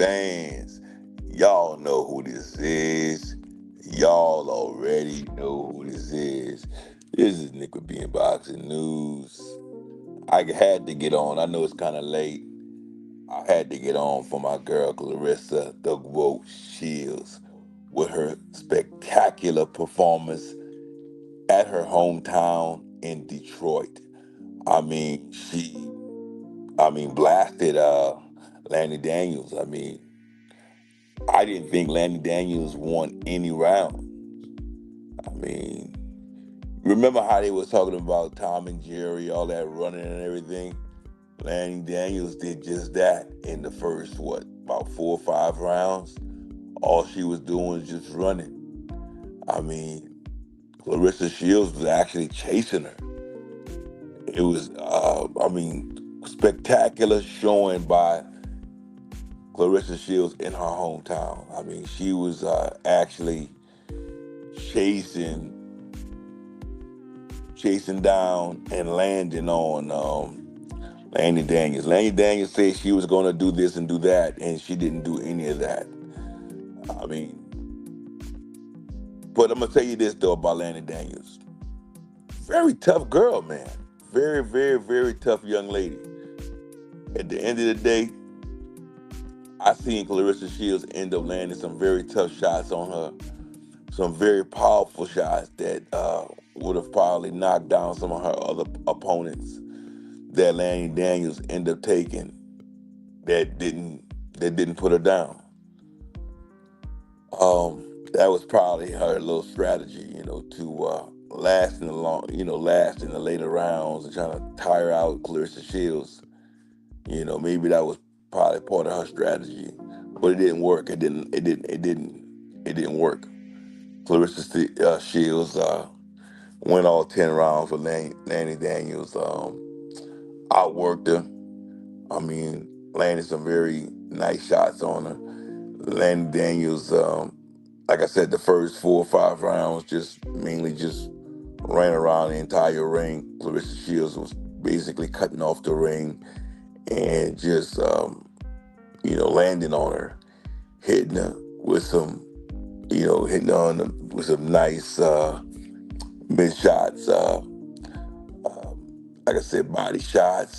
fans, y'all know who this is. Y'all already know who this is. This is Nick with Being Boxing News. I had to get on. I know it's kind of late. I had to get on for my girl Claressa the GWOAT Shields with her spectacular performance at her hometown in Detroit. I mean, blasted Lani Daniels. I didn't think Lani Daniels won any round. I mean, remember how they was talking about Tom and Jerry, all that running and everything? Lani Daniels did just that in the first, about 4 or 5 rounds. All she was doing was just running. I mean, Claressa Shields was actually chasing her. It was, spectacular showing by Claressa Shields in her hometown. I mean, she was actually chasing, chasing down and landing on Lani Daniels. Lani Daniels said she was going to do this and do that, and she didn't do any of that. I mean, but I'm gonna tell you this though about Lani Daniels. Very tough girl, man. Very, very, very tough young lady. At the end of the day, I seen Claressa Shields end up landing some very tough shots on her, some very powerful shots that would have probably knocked down some of her other opponents that Lani Daniels ended up taking that didn't put her down. That was probably her little strategy, to last in the later rounds and trying to tire out Claressa Shields. Maybe that was probably part of her strategy, but it didn't work. It didn't work. Claressa Shields went all 10 rounds for Lani Daniels. Outworked her. Landed some very nice shots on her. Lani Daniels, like I said, the first 4 or 5 rounds mainly just ran around the entire ring. Claressa Shields was basically cutting off the ring and just landing on her, hitting her with some, with some nice mid shots. Like I said, body shots.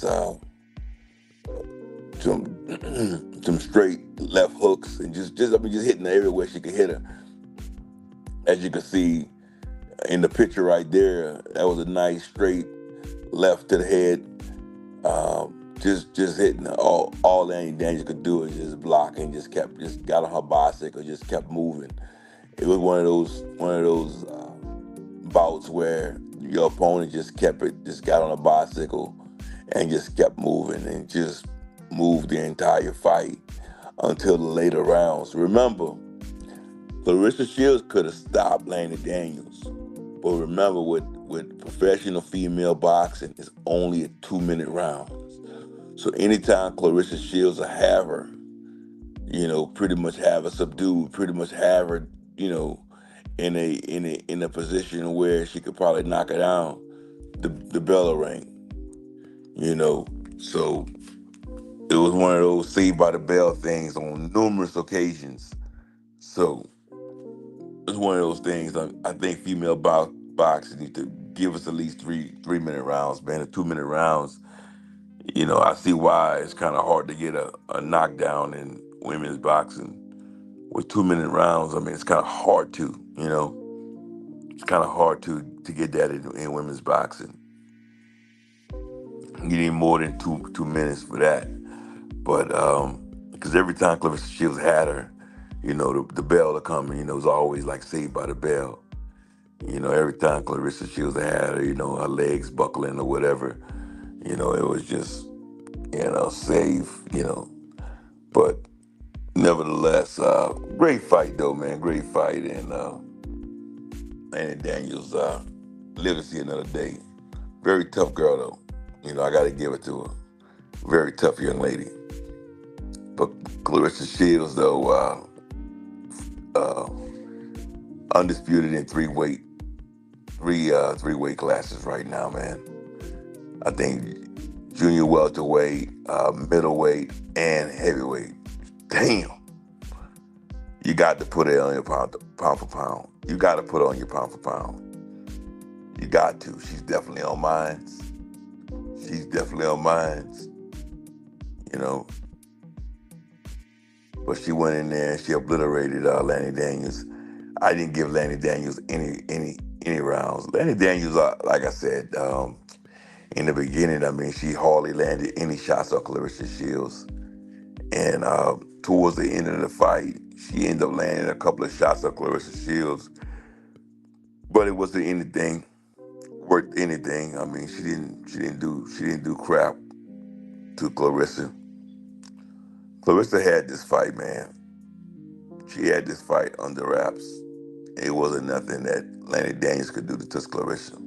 Some straight left hooks and just hitting her everywhere she could hit her. As you can see in the picture right there, that was a nice straight left to the head. Just hitting her. All Lani Daniels could do is just block and just got on her bicycle, just kept moving. It was one of those bouts where your opponent just got on a bicycle and just kept moving and just moved the entire fight until the later rounds. Remember, Claressa Shields could have stopped Lani Daniels, but remember, with professional female boxing, it's only a 2-minute round. So anytime Claressa Shields will have her, pretty much have her subdued, pretty much have her, in a position where she could probably knock her down, the bell will ring. So it was one of those saved by the bell things on numerous occasions. So it's one of those things. I think female boxing need to give us at least 3 minute rounds, man. The 2 minute rounds. I see why it's kind of hard to get a knockdown in women's boxing with 2 minute rounds. It's kind of hard to, it's kind of hard to get that in women's boxing. You need more than two minutes for that. But because every time Claressa Shields had her, the bell to come, it was always like saved by the bell. Every time Claressa Shields had her, her legs buckling or whatever, it was just, safe, But nevertheless, great fight though, man. Great fight. And Lani Daniels live to see another day. Very tough girl though. I got to give it to her. Very tough young lady. But Claressa Shields though, undisputed in three weight classes right now, man. I think junior welterweight, middleweight, and heavyweight. damn, you got to put it on your pound for pound. You got to put it on your pound for pound. You got to. She's definitely on mine. She's definitely on mine. You know, but she went in there and she obliterated Lani Daniels. I didn't give Lani Daniels any rounds. Lani Daniels, like I said in the beginning, I mean, she hardly landed any shots on Claressa Shields. And towards the end of the fight, she ended up landing a couple of shots on Claressa Shields, but it wasn't anything worth anything. I mean, she didn't do crap to Claressa. Claressa had this fight, man. She had this fight under wraps. It wasn't nothing that Lani Daniels could do to touch Claressa.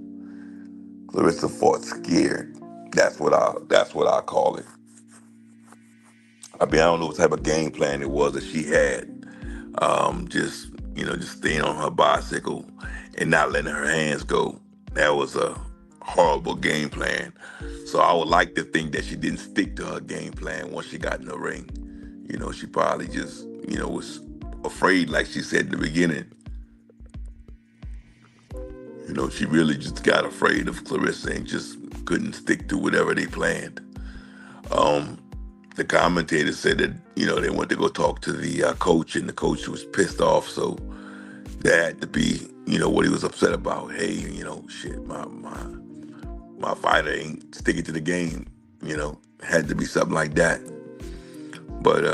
Claressa fought scared. That's what I call it. I mean, I don't know what type of game plan it was that she had. Just staying on her bicycle and not letting her hands go. That was a horrible game plan. So I would like to think that she didn't stick to her game plan once she got in the ring. She probably just, was afraid, like she said in the beginning. She really just got afraid of Claressa and just couldn't stick to whatever they planned. Um, the commentator said that, they went to go talk to the coach, and the coach was pissed off. So that had to be, what he was upset about. Hey, shit, my fighter ain't sticking to the game. Had to be something like that. But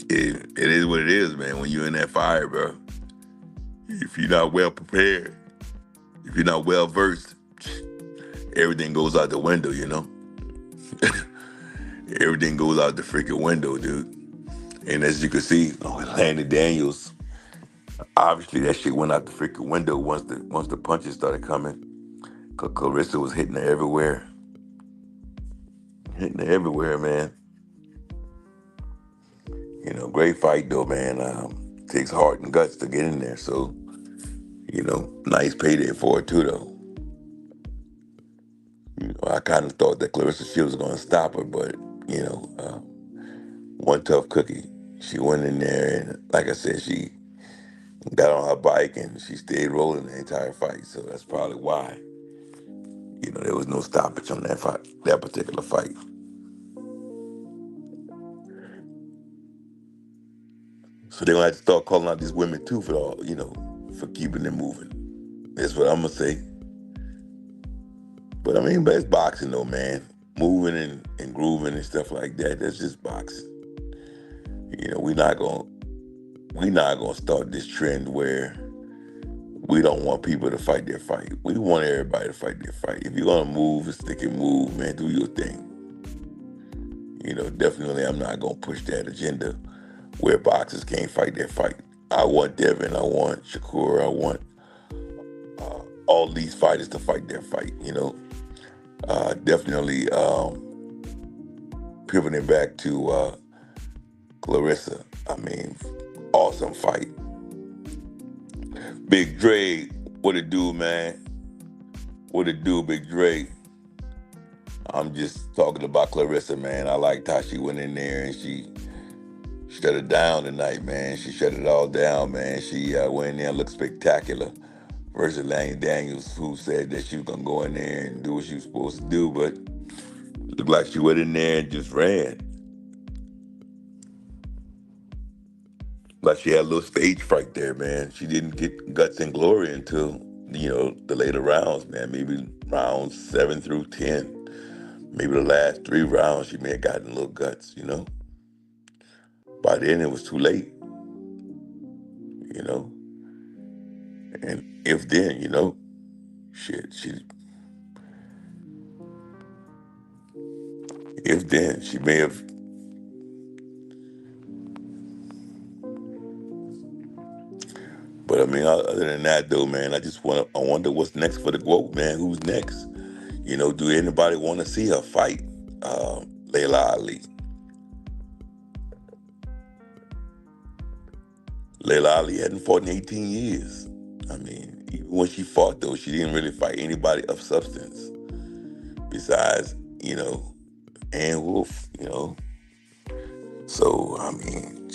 it is what it is, man. When you're in that fire, bro, if you're not well prepared, if you're not well versed, everything goes out the window, Everything goes out the freaking window, dude. And as you can see, Lani Daniels, obviously that shit went out the freaking window once the punches started coming. Cause Claressa was hitting her everywhere. Hitting her everywhere, man. Great fight though, man. Takes heart and guts to get in there. So, nice payday for it too, though. I kind of thought that Claressa Shields was going to stop her, but, one tough cookie. She went in there and, like I said, she got on her bike and she stayed rolling the entire fight. So that's probably why, there was no stoppage on that fight, that particular fight. So they're gonna have to start calling out these women too for all, for keeping them moving. That's what I'm gonna say. But I mean, but it's boxing though, man. Moving and grooving and stuff like that. That's just boxing. We're not gonna start this trend where we don't want people to fight their fight. We want everybody to fight their fight. If you're gonna move, stick and move, man. Do your thing. Definitely, I'm not gonna push that agenda where boxers can't fight their fight. I want Devin, I want Shakur, I want all these fighters to fight their fight. Definitely pivoting back to Claressa. I mean, awesome fight. Big Dre, what it do, man? What it do, Big Dre? I'm just talking about Claressa, man. I liked how she went in there and she shut it down tonight, man. She shut it all down, man. She went in there and looked spectacular versus Lani Daniels, who said that she was going to go in there and do what she was supposed to do, but it looked like she went in there and just ran. Like she had a little stage fright there, man. She didn't get guts and glory until, the later rounds, man. Maybe rounds 7 through 10. Maybe the last 3 rounds she may have gotten a little guts, By then it was too late, you know. And if then, shit, if then she may have. But I mean, other than that, though, man, I wonder what's next for the GWOAT, man. Who's next? Do anybody want to see her fight Layla Ali? Layla Ali hadn't fought in 18 years. I mean, even when she fought, though, she didn't really fight anybody of substance besides, Ann Wolf, So I mean,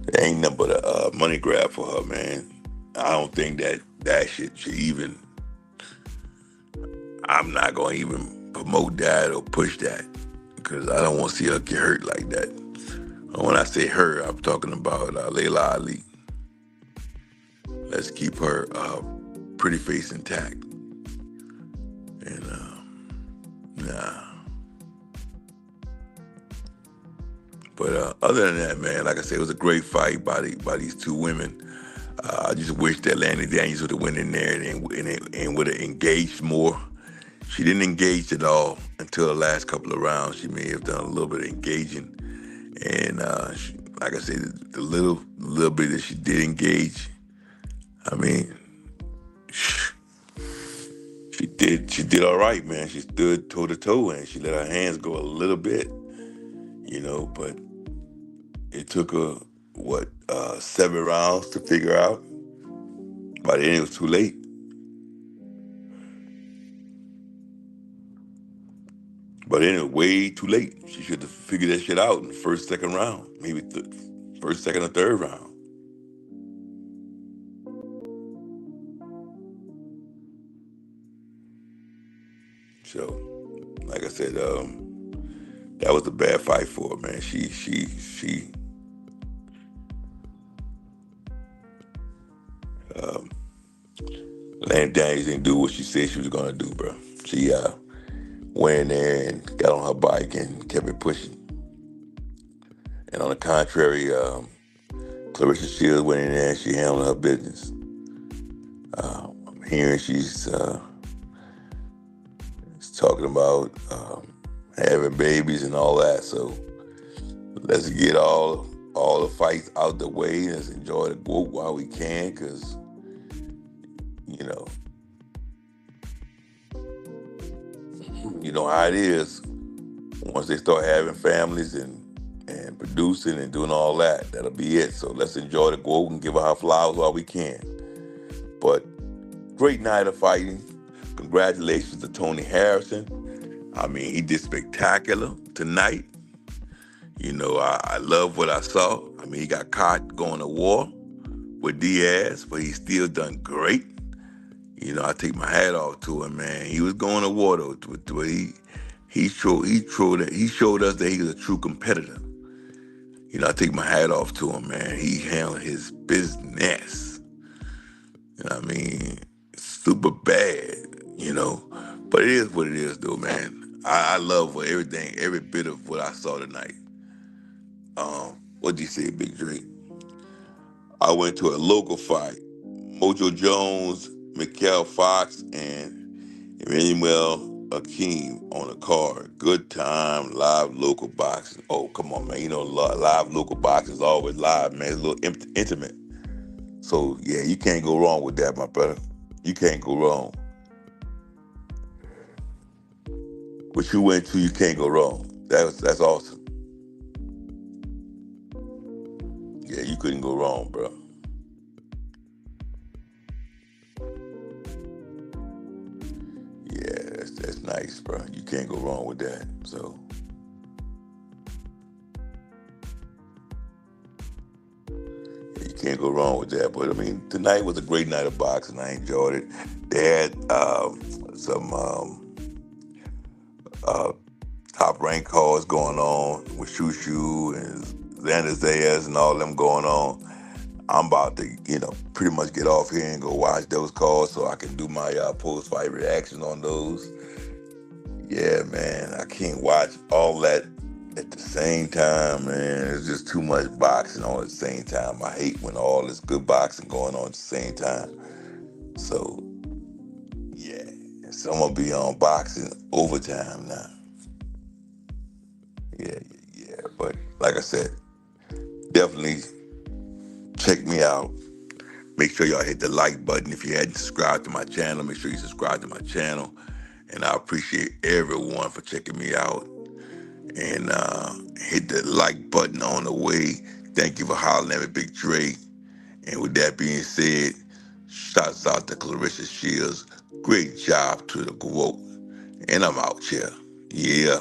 it ain't nothing but a money grab for her, man. I don't think that shit should even. I'm not gonna even promote that or push that because I don't want to see her get hurt like that. And when I say her, I'm talking about Layla Ali. Let's keep her pretty face intact. And nah. But other than that, man, like I said, it was a great fight by these two women. I just wish that Lani Daniels would have went in there and would have engaged more. She didn't engage at all until the last couple of rounds. She may have done a little bit of engaging, and like I said, the little bit that she did engage, I mean, she did all right, man. She stood toe to toe, and she let her hands go a little bit, but it took her 7 rounds to figure out. By the end, it was too late. But then it was way too late. She should have figured that shit out in the first, second round, maybe first, second, or third round. So, like I said, that was a bad fight for her, man. She um, Lani Daniels didn't do what she said she was gonna do, bro. She went in there and got on her bike and kept it pushing. And on the contrary, Claressa Shields went in there and she handled her business. I'm hearing she's talking about having babies and all that. So let's get all the fights out the way. Let's enjoy the GWOAT while we can, because you know how it is. Once they start having families and producing and doing all that, that'll be it. So let's enjoy the GWOAT and give her flowers while we can. But great night of fighting. Congratulations to Tony Harrison. I mean, he did spectacular tonight. I love what I saw. I mean, he got caught going to war with Diaz, but he still done great. I take my hat off to him, man. He was going to war though, but he showed us that he was a true competitor. I take my hat off to him, man. He handled his business. I mean, super bad, but it is what it is, though, man. I love every bit of what I saw tonight. What did you say, Big Drake? I went to a local fight. Mojo Jones, Mikael Fox, and Emmanuel Akeem on the card. Good time, live local boxing. Oh, come on, man. Live local boxing is always live, man. It's a little intimate. So, yeah, you can't go wrong with that, my brother. You can't go wrong. What you went to, you can't go wrong. That's awesome. Yeah, you couldn't go wrong, bro. Yeah, that's nice, bro. You can't go wrong with that. So, yeah, you can't go wrong with that. But I mean, tonight was a great night of boxing. I enjoyed it. They had some uh, top ranked cards going on with Shushu and Xander Zayas and all them going on. I'm about to, pretty much get off here and go watch those calls so I can do my post-fight reaction on those. Yeah, man, I can't watch all that at the same time, man. It's just too much boxing on at the same time. I hate when all this good boxing going on at the same time. So, yeah, so I'm going to be on boxing overtime now. Yeah. But like I said, definitely check me out. Make sure y'all hit the like button. If you hadn't subscribed to my channel, make sure you subscribe to my channel. And I appreciate everyone for checking me out. And hit the like button on the way. Thank you for hollering at me, Big Dre. And with that being said, shouts out to Claressa Shields. Great job to the GWOAT. And I'm out here. Yeah.